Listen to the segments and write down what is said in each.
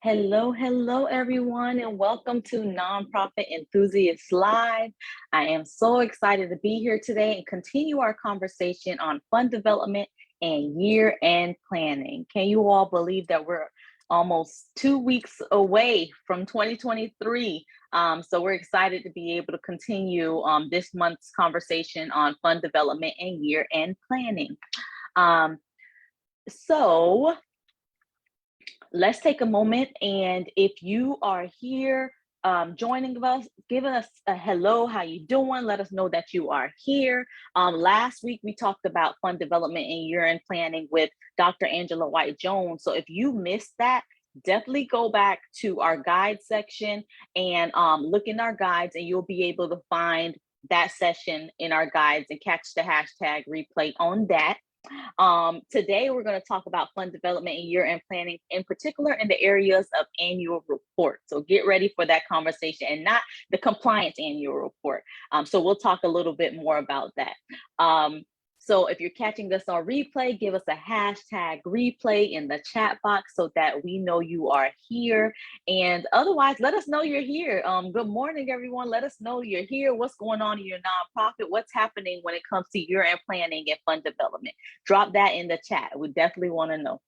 Hello, everyone, and welcome to Nonprofit Enthusiasts Live. I am so excited to be here today and continue our conversation on fund development and year-end planning. Can you all believe that we're almost 2 weeks away from 2023? So we're excited to be able to continue this month's conversation on fund development and year-end planning. So let's take a moment, and if you are here joining us, give us a hello, how you doing? Let us know that you are here. Last week we talked about fund development and year-end planning with Dr. Angela White-Jones. So if you missed that, definitely go back to our guide section and look in our guides, and you'll be able to find that session in our guides and catch the hashtag replay on that. Today, we're going to talk about fund development and year-end planning, in particular in the areas of annual report. So get ready for that conversation, and not the compliance annual report. So we'll talk a little bit more about that. So if you're catching this on replay, give us a hashtag replay in the chat box so that we know you are here. And otherwise, let us know you're here. Good morning, everyone. Let us know you're here. What's going on in your nonprofit? What's happening when it comes to year-end planning and fund development? Drop that in the chat. We definitely want to know.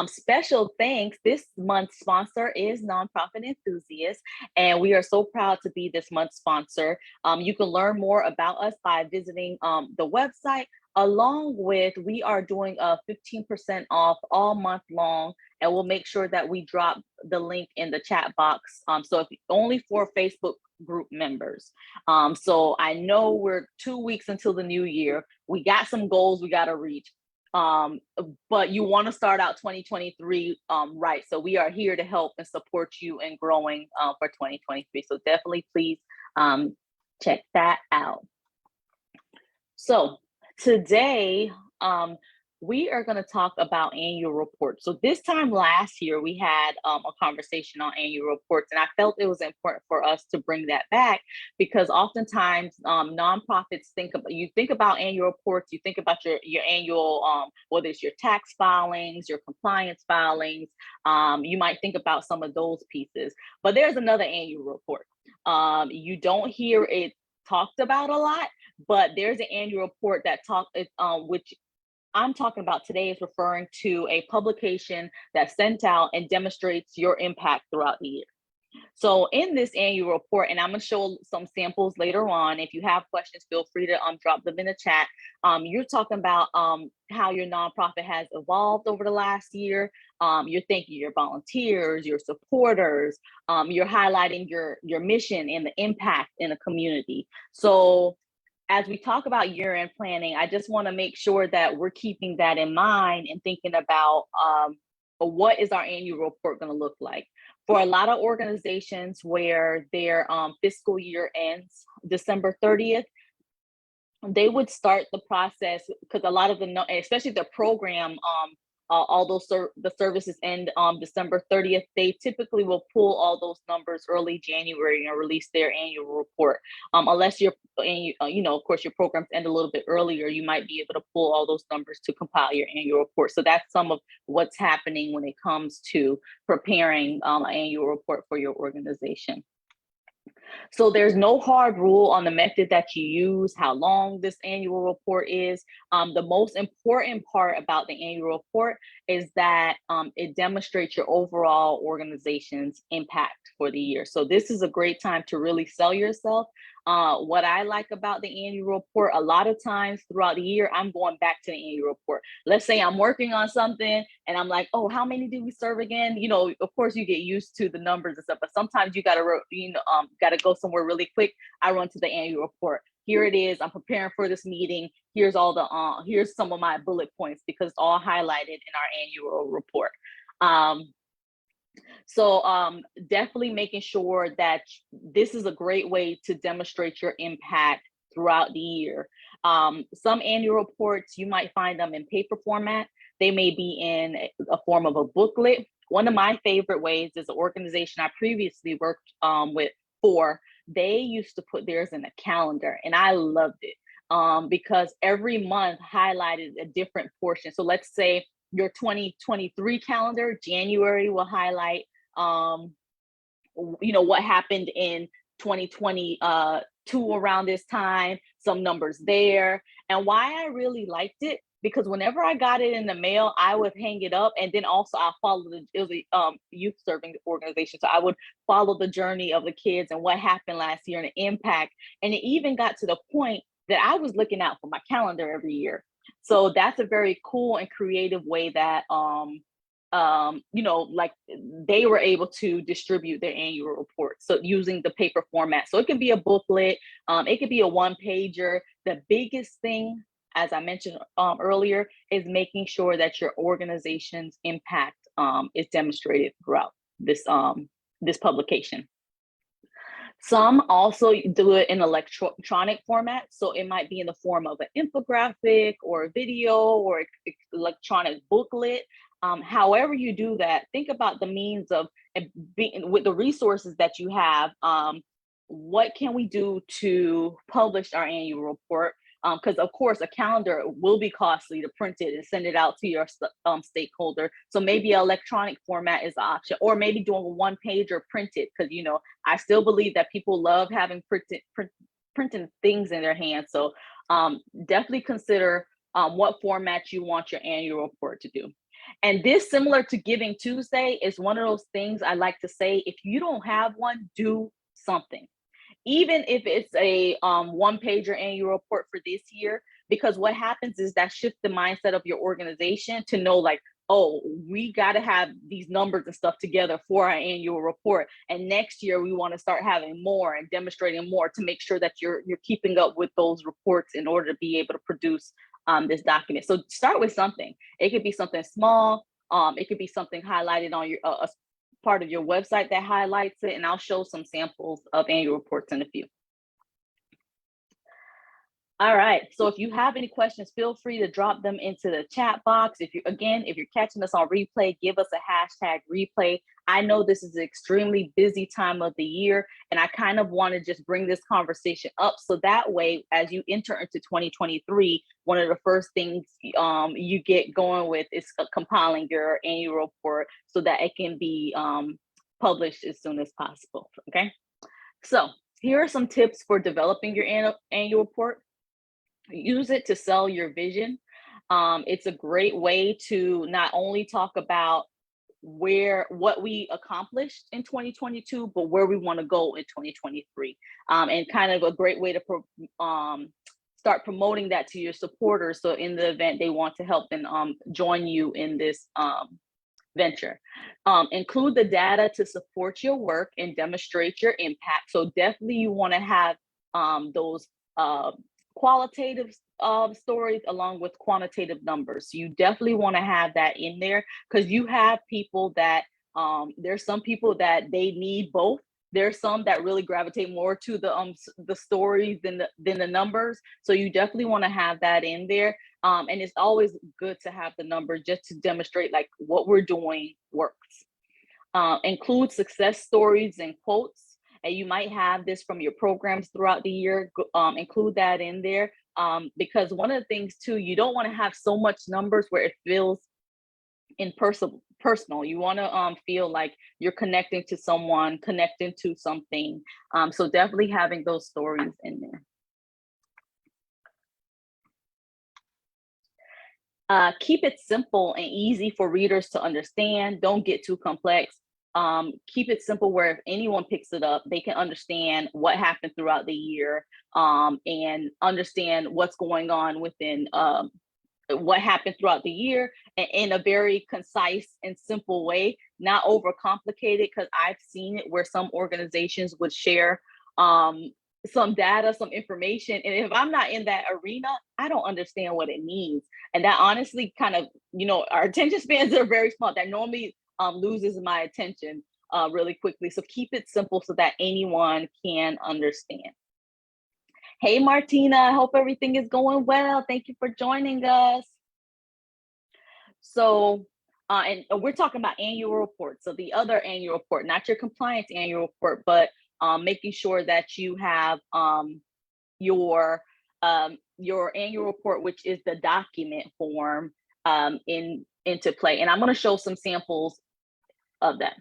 Special thanks. This month's sponsor is Nonprofit Enthusiasts, and we are so proud to be this month's sponsor. You can learn more about us by visiting the website. Along with, we are doing a 15% off all month long, and we'll make sure that we drop the link in the chat box. So if only for Facebook group members. So I know we're 2 weeks until the new year. We got some goals we got to reach. But you want to start out 2023 right. So we are here to help and support you in growing for 2023. So definitely please check that out. So today, we are going to talk about annual reports. So this time last year, we had a conversation on annual reports, and I felt it was important for us to bring that back because oftentimes nonprofits think about annual reports, you think about your annual, whether it's your tax filings, your compliance filings, you might think about some of those pieces, but there's another annual report. You don't hear it talked about a lot, but there's an annual report that which I'm talking about today is referring to a publication that's sent out and demonstrates your impact throughout the year. So in this annual report, and I'm going to show some samples later on. If you have questions, feel free to drop them in the chat. You're talking about how your nonprofit has evolved over the last year. You're thanking your volunteers, your supporters. You're highlighting your mission and the impact in the community. So as we talk about year-end planning, I just want to make sure that we're keeping that in mind and thinking about what is our annual report going to look like. For a lot of organizations where their fiscal year ends December 30th, they would start the process because a lot of especially the program, although the services end on December 30th, they typically will pull all those numbers early January and release their annual report. Unless of course, your programs end a little bit earlier, you might be able to pull all those numbers to compile your annual report. So that's some of what's happening when it comes to preparing an annual report for your organization. So there's no hard rule on the method that you use, how long this annual report is. The most important part about the annual report is that it demonstrates your overall organization's impact for the year. So this is a great time to really sell yourself. What I like about the annual report, a lot of times throughout the year, I'm going back to the annual report. Let's say I'm working on something and I'm like, oh, how many did we serve again? Of course you get used to the numbers and stuff, but sometimes you gotta go somewhere really quick. I run to the annual report. Here it is. I'm preparing for this meeting. Here's here's some of my bullet points because it's all highlighted in our annual report. So definitely making sure that this is a great way to demonstrate your impact throughout the year. Some annual reports, you might find them in paper format. They may be in a form of a booklet. One of my favorite ways is an organization I previously worked with for. They used to put theirs in a calendar, and I loved it because every month highlighted a different portion. So let's say your 2023 calendar, January will highlight what happened in 2022 around this time, some numbers there. And why I really liked it, because whenever I got it in the mail, I would hang it up, and then also I followed it was a youth serving organization. So I would follow the journey of the kids and what happened last year and the impact. And it even got to the point that I was looking out for my calendar every year. So that's a very cool and creative way that like they were able to distribute their annual report. So using the paper format. So it could be a booklet, it could be a one pager. The biggest thing, as I mentioned earlier, is making sure that your organization's impact is demonstrated throughout this publication. Some also do it in electronic format. So it might be in the form of an infographic or a video or electronic booklet. However you do that, think about the means of being with the resources that you have. What can we do to publish our annual report? Because of course a calendar will be costly to print it and send it out to your stakeholder. So maybe an electronic format is an option, or maybe doing a one page or printed, because I still believe that people love having printing things in their hands. So definitely consider what format you want your annual report to do. And this, similar to Giving Tuesday, is one of those things I like to say, if you don't have one, do something. Even if it's a one pager annual report for this year, because what happens is that shifts the mindset of your organization to know, like, oh, we got to have these numbers and stuff together for our annual report. And next year we want to start having more and demonstrating more to make sure that you're keeping up with those reports in order to be able to produce this document. So start with something. It could be something small. It could be something highlighted on your part of your website that highlights it, and I'll show some samples of annual reports in a few. All right, so if you have any questions, feel free to drop them into the chat box. If you're catching us on replay, give us a hashtag replay. I know this is an extremely busy time of the year, and I kind of want to just bring this conversation up so that way, as you enter into 2023, one of the first things you get going with is compiling your annual report so that it can be published as soon as possible, okay? So here are some tips for developing your annual report. Use it to sell your vision. It's a great way to not only talk about what we accomplished in 2022, but where we want to go in 2023, and kind of a great way to start promoting that to your supporters. So in the event they want to help and join you in this venture. Include the data to support your work and demonstrate your impact. So definitely you want to have those qualitative stories along with quantitative numbers. You definitely want to have that in there, because you have people that there's some people that they need both. There's some that really gravitate more to the stories than the numbers. So you definitely want to have that in there. And it's always good to have the numbers just to demonstrate like what we're doing works. Include success stories and quotes. And you might have this from your programs throughout the year. Include that in there, because one of the things too, you don't want to have so much numbers where it feels personal. You want to feel like you're connecting to someone, connecting to something. So definitely having those stories in there. Keep it simple and easy for readers to understand. Don't get too complex. Keep it simple where if anyone picks it up, they can understand what happened throughout the year, and understand what's going on within what happened throughout the year in a very concise and simple way, not overcomplicated, because I've seen it where some organizations would share some data, some information, and if I'm not in that arena, I don't understand what it means. And that honestly kind of, our attention spans are very small. That normally loses my attention really quickly. So keep it simple so that anyone can understand. Hey, Martina, I hope everything is going well. Thank you for joining us. So, and we're talking about annual reports. So the other annual report, not your compliance annual report, but making sure that you have your annual report, which is the document form, into play. And I'm going to show some samples of that.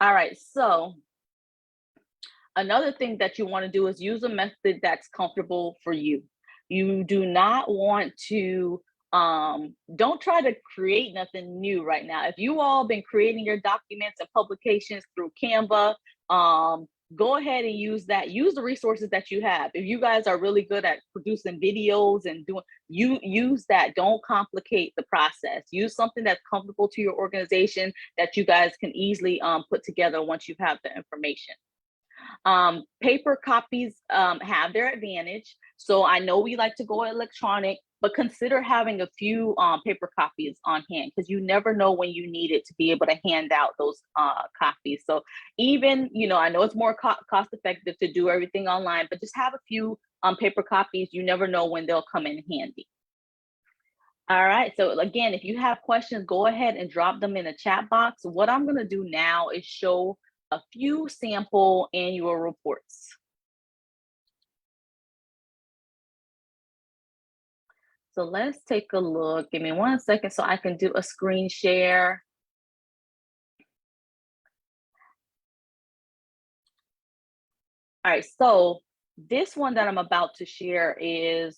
All right, so another thing that you want to do is use a method that's comfortable for you. You do not want to don't try to create nothing new right now. If you all been creating your documents and publications through Canva, go ahead and use that. Use the resources that you have. If you guys are really good at producing videos and doing, you use that. Don't complicate the process. Use something that's comfortable to your organization that you guys can easily put together once you have the information. Paper copies have their advantage. So I know we like to go electronic, but consider having a few paper copies on hand, because you never know when you need it to be able to hand out those copies. So even, I know it's more cost effective to do everything online, but just have a few paper copies. You never know when they'll come in handy. All right, so again, if you have questions, go ahead and drop them in the chat box. What I'm going to do now is show a few sample annual reports. So let's take a look. Give me 1 second so I can do a screen share. All right, so this one that I'm about to share is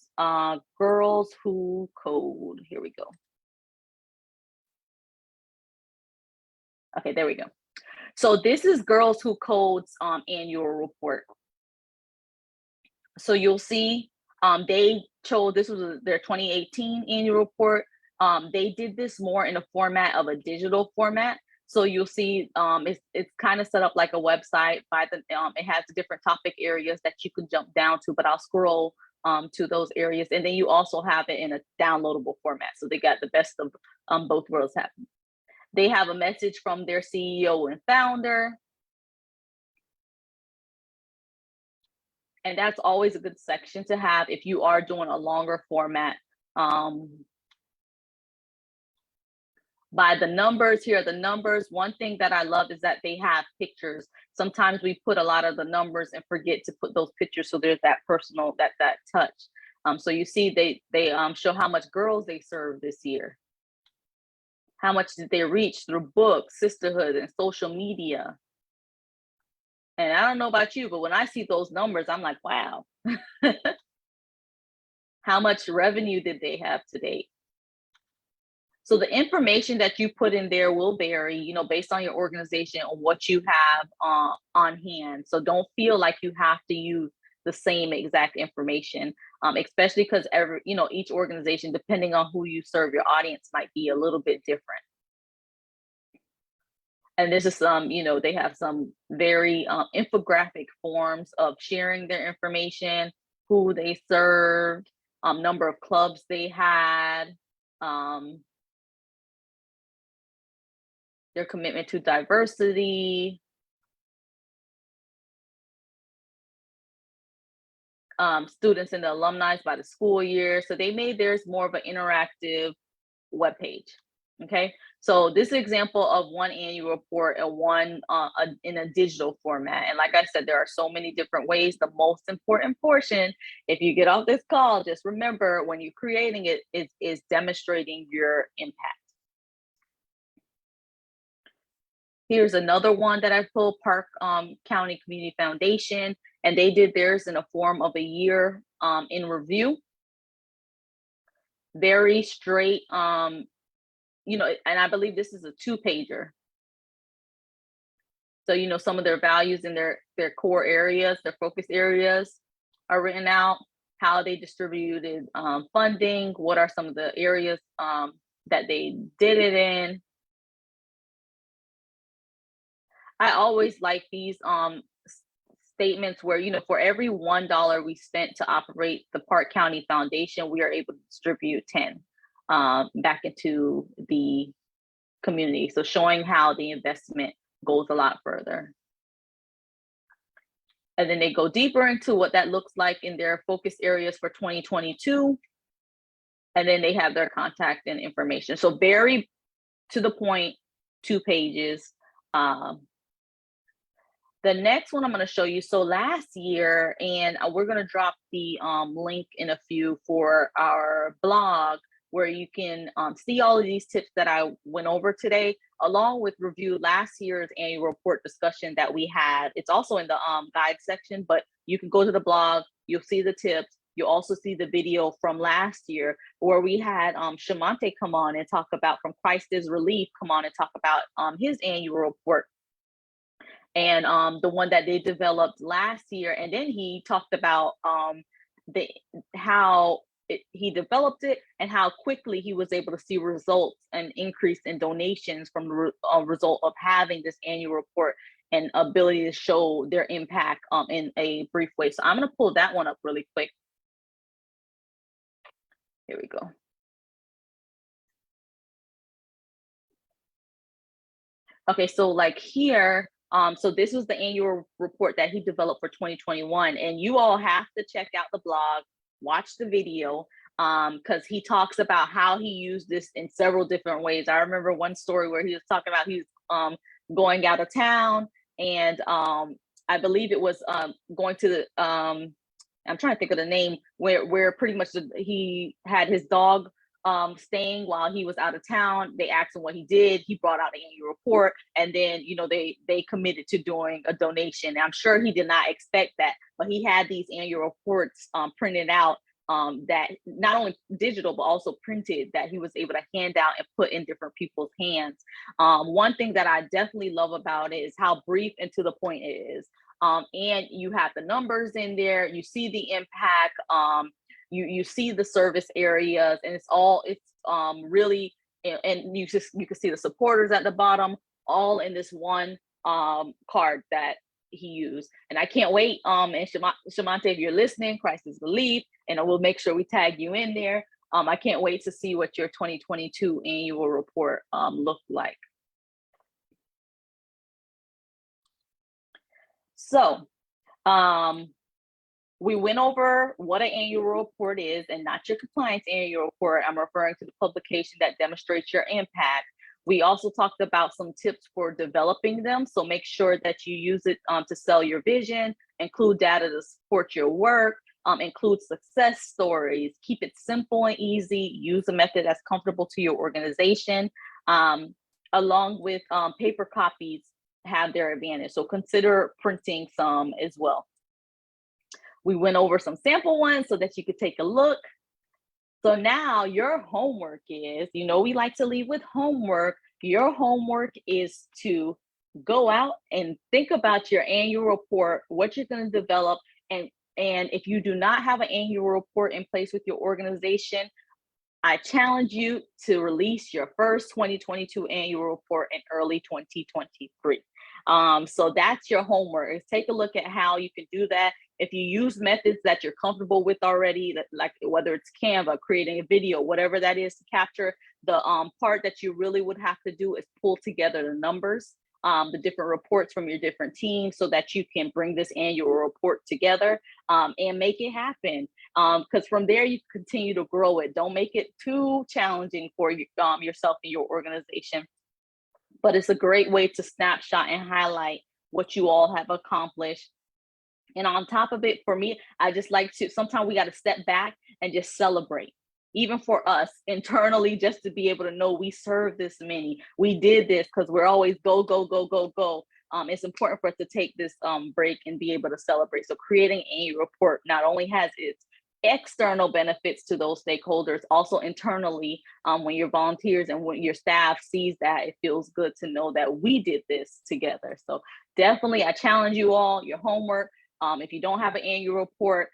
Girls Who Code. Here we go. Okay, there we go. So this is Girls Who Code's annual report. So you'll see they chose, this was their 2018 annual report. They did this more in a format of a digital format. So you'll see it's kind of set up like a website. It has the different topic areas that you can jump down to, but I'll scroll to those areas. And then you also have it in a downloadable format. So they got the best of both worlds happening. They have a message from their CEO and founder. And that's always a good section to have if you are doing a longer format. By the numbers, here are the numbers. One thing that I love is that they have pictures. Sometimes we put a lot of the numbers and forget to put those pictures, so there's that personal, that touch. So you see they show how much girls they served this year. How much did they reach through books, sisterhood, and social media? And I don't know about you, but when I see those numbers, I'm like, wow. How much revenue did they have to date? So the information that you put in there will vary, based on your organization and what you have on hand. So don't feel like you have to use the same exact information, especially because each organization, depending on who you serve, your audience might be a little bit different. And this is they have some very infographic forms of sharing their information, who they served, number of clubs they had, their commitment to diversity, students and the alumni by the school year. So they made theirs more of an interactive webpage. Okay, so this example of one annual report and one in a digital format. And like I said, there are so many different ways. The most important portion, if you get off this call, just remember when you're creating it, is demonstrating your impact. Here's another one that I pulled, Park County Community Foundation, and they did theirs in a form of a year in review. Very straight, and I believe this is a 2-pager. So, some of their values in their core areas, their focus areas are written out, how they distributed funding, what are some of the areas that they did it in. I always like these statements where, for every $1 we spent to operate the Park County Foundation, we are able to distribute 10 back into the community. So showing how the investment goes a lot further. And then they go deeper into what that looks like in their focus areas for 2022. And then they have their contact and information. So very to the point, 2 pages. The next one I'm going to show you. So last year, and we're going to drop the link in a few for our blog, where you can see all of these tips that I went over today, along with review last year's annual report discussion that we had. It's also in the guide section, but you can go to the blog, you'll see the tips. You'll also see the video from last year where we had Shamante come on and talk about From Christ is Relief, come on and talk about his annual report, and the one that they developed last year. And then he talked about how he developed it and how quickly he was able to see results and increase in donations from the result of having this annual report and ability to show their impact in a brief way. So I'm going to pull that one up really quick. Here we go. Okay, so like here, so this was the annual report that he developed for 2021, and you all have to check out the blog, watch the video, because he talks about how he used this in several different ways. I remember one story where he was talking about he's going out of town, and I believe it was going to the I'm trying to think of the name, where pretty much he had his dog staying while he was out of town. They asked him what he did. He brought out the annual report, and then they committed to doing a donation. I'm sure he did not expect that, but he had these annual reports printed out, that not only digital but also printed, that he was able to hand out and put in different people's hands. One thing that I definitely love about it is how brief and to the point it is. And you have the numbers in there, you see the impact, you see the service areas, and it's really, and you can see the supporters at the bottom, all in this one card that he used. And I can't wait, and Shamante, if you're listening, Christ is Belief, and I will make sure we tag you in there. I can't wait to see what your 2022 annual report looked like. So we went over what an annual report is, and not your compliance annual report. I'm referring to the publication that demonstrates your impact. We also talked about some tips for developing them. So make sure that you use it to sell your vision, include data to support your work, include success stories, keep it simple and easy, use a method that's comfortable to your organization, along with paper copies have their advantage. So consider printing some as well. We went over some sample ones so that you could take a look. So now your homework is, we like to leave with homework. Your homework is to go out and think about your annual report, what you're going to develop. And if you do not have an annual report in place with your organization, I challenge you to release your first 2022 annual report in early 2023. So that's your homework. Take a look at how you can do that. If you use methods that you're comfortable with already, like whether it's Canva, creating a video, whatever that is to capture, the part that you really would have to do is pull together the numbers, the different reports from your different teams, so that you can bring this annual report together and make it happen. Because from there, you continue to grow it. Don't make it too challenging for yourself and your organization. But it's a great way to snapshot and highlight what you all have accomplished. And on top of it, for me, I just like to, sometimes we got to step back and just celebrate. Even for us internally, just to be able to know we served this many, we did this, because we're always go, go, go, go, go. It's important for us to take this break and be able to celebrate. So creating an annual report not only has its external benefits to those stakeholders, also internally, when your volunteers and when your staff sees that, it feels good to know that we did this together. So definitely, I challenge you all, your homework. If you don't have an annual report,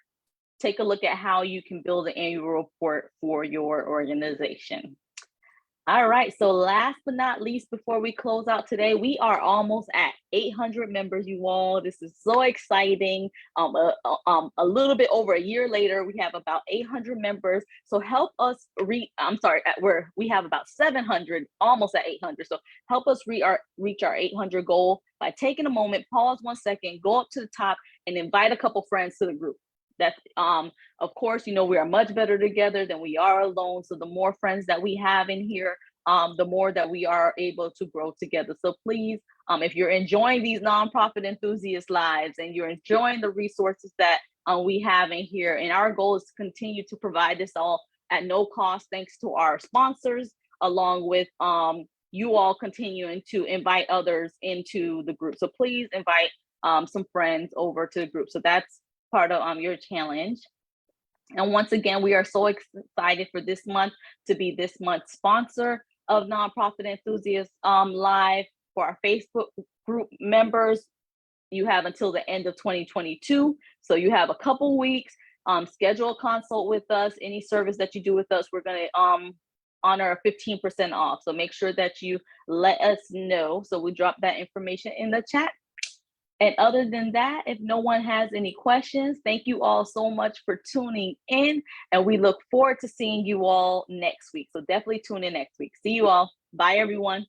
take a look at how you can build an annual report for your organization. All right, so last but not least, before we close out today, we are almost at 800 members, you all. This is so exciting. A little bit over a year later, we have about 800 members. So help us we have about 700, almost at 800. So help us reach our 800 goal by taking a moment, pause 1 second, go up to the top and invite a couple friends to the group. That, of course, we are much better together than we are alone. So the more friends that we have in here, the more that we are able to grow together. So please, if you're enjoying these nonprofit enthusiast lives and you're enjoying the resources that we have in here, and our goal is to continue to provide this all at no cost, thanks to our sponsors, along with you all continuing to invite others into the group. So please invite some friends over to the group. So that's part of your challenge. And once again, we are so excited for this month to be this month's sponsor of Nonprofit Enthusiasts Live. For our Facebook group members, you have until the end of 2022. So you have a couple weeks. Schedule a consult with us. Any service that you do with us, we're going to honor a 15% off. So make sure that you let us know. So we drop that information in the chat. And other than that, if no one has any questions, thank you all so much for tuning in. And we look forward to seeing you all next week. So definitely tune in next week. See you all. Bye, everyone.